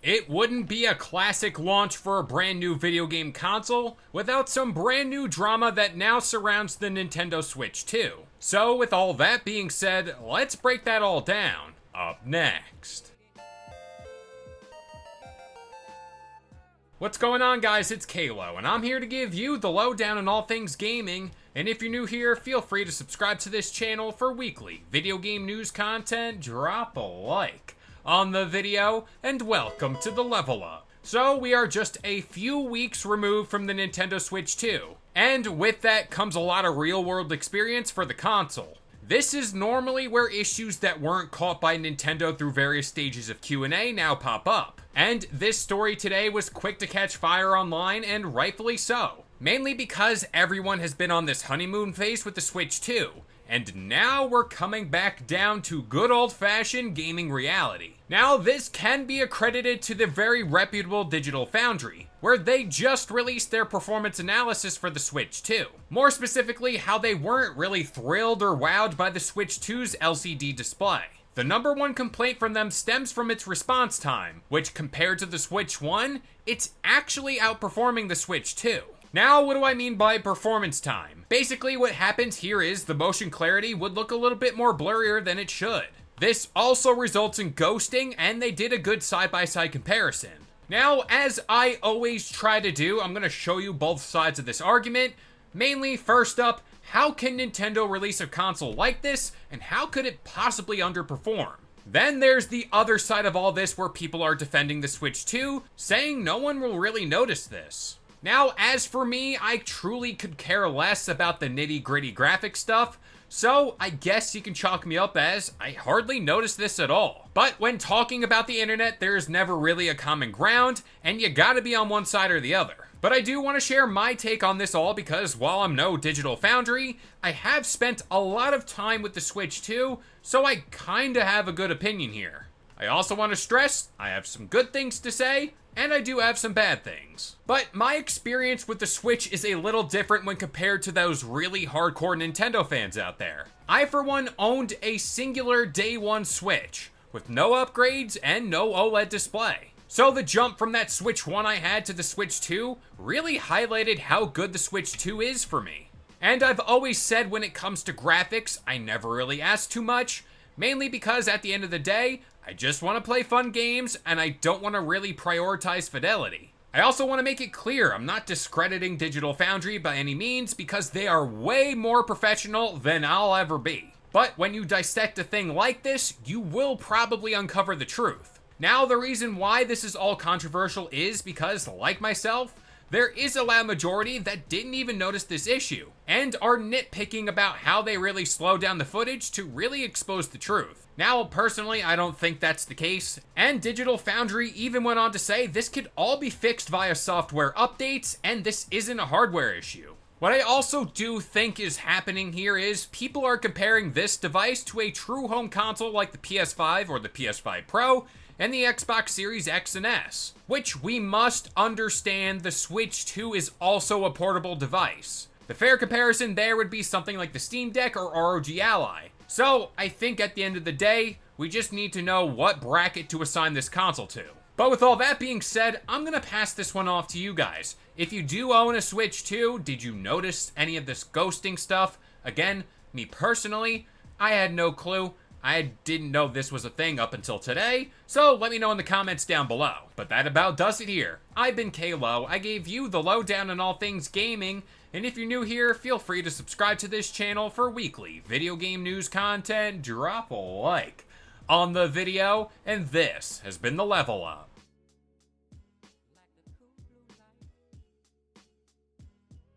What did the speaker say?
It wouldn't be a classic launch for a brand new video game console without some brand new drama that now surrounds the Nintendo Switch 2. So with all that being said, let's break that all down. Up next. What's going on, guys? It's Kalo, and I'm here to give you the lowdown on all things gaming. And if you're new here, feel free to subscribe to this channel for weekly video game news content. Drop a like on the video, and welcome to the Level Up. So we are just a few weeks removed from the Nintendo Switch 2, and with that comes a lot of real-world experience for the console. This is normally where issues that weren't caught by Nintendo through various stages of Q&A now pop up. And this story today was quick to catch fire online, and rightfully so. Mainly because everyone has been on this honeymoon phase with the Switch 2, and now we're coming back down to good old-fashioned gaming reality. Now, this can be accredited to the very reputable Digital Foundry, where they just released their performance analysis for the Switch 2. More specifically, how they weren't really thrilled or wowed by the Switch 2's LCD display. The number one complaint from them stems from its response time, which compared to the Switch 1, it's actually outperforming the Switch 2. Now, what do I mean by performance time? Basically, what happens here is the motion clarity would look a little bit more blurrier than it should. This also results in ghosting, and they did a good side-by-side comparison. Now, as I always try to do, I'm going to show you both sides of this argument. Mainly, first up, how can Nintendo release a console like this, and how could it possibly underperform? Then there's the other side of all this where people are defending the Switch 2, saying no one will really notice this. Now, as for me, I truly could care less about the nitty-gritty graphic stuff, so I guess you can chalk me up as I hardly notice this at all. But when talking about the internet, there's never really a common ground, and you gotta be on one side or the other. But I do want to share my take on this all because while I'm no Digital Foundry, I have spent a lot of time with the Switch 2, so I kinda have a good opinion here. I also want to stress, I have some good things to say, and I do have some bad things. But my experience with the Switch is a little different when compared to those really hardcore Nintendo fans out there. I, for one, owned a singular day one Switch, with no upgrades and no OLED display. So the jump from that Switch 1 I had to the Switch 2 really highlighted how good the Switch 2 is for me. And I've always said when it comes to graphics, I never really ask too much, mainly because at the end of the day, I just want to play fun games, and I don't want to really prioritize fidelity. I also want to make it clear, I'm not discrediting Digital Foundry by any means, because they are way more professional than I'll ever be. But when you dissect a thing like this, you will probably uncover the truth. Now, the reason why this is all controversial is because, like myself, there is a loud majority that didn't even notice this issue, and are nitpicking about how they really slow down the footage to really expose the truth. Now, personally, I don't think that's the case, and Digital Foundry even went on to say this could all be fixed via software updates, and this isn't a hardware issue. What I also do think is happening here is people are comparing this device to a true home console like the PS5 or the PS5 Pro, and the Xbox Series X and S, which we must understand the Switch 2 is also a portable device. The fair comparison there would be something like the Steam Deck or ROG Ally. So I think at the end of the day, we just need to know what bracket to assign this console to. But with all that being said, I'm gonna pass this one off to you guys. If you do own a Switch 2, did you notice any of this ghosting stuff? Again, me personally, I had no clue. I didn't know this was a thing up until today, so let me know in the comments down below. But that about does it here. I've been Kalo, I gave you the lowdown on all things gaming, and if you're new here, feel free to subscribe to this channel for weekly video game news content. Drop a like on the video, and this has been the Level Up.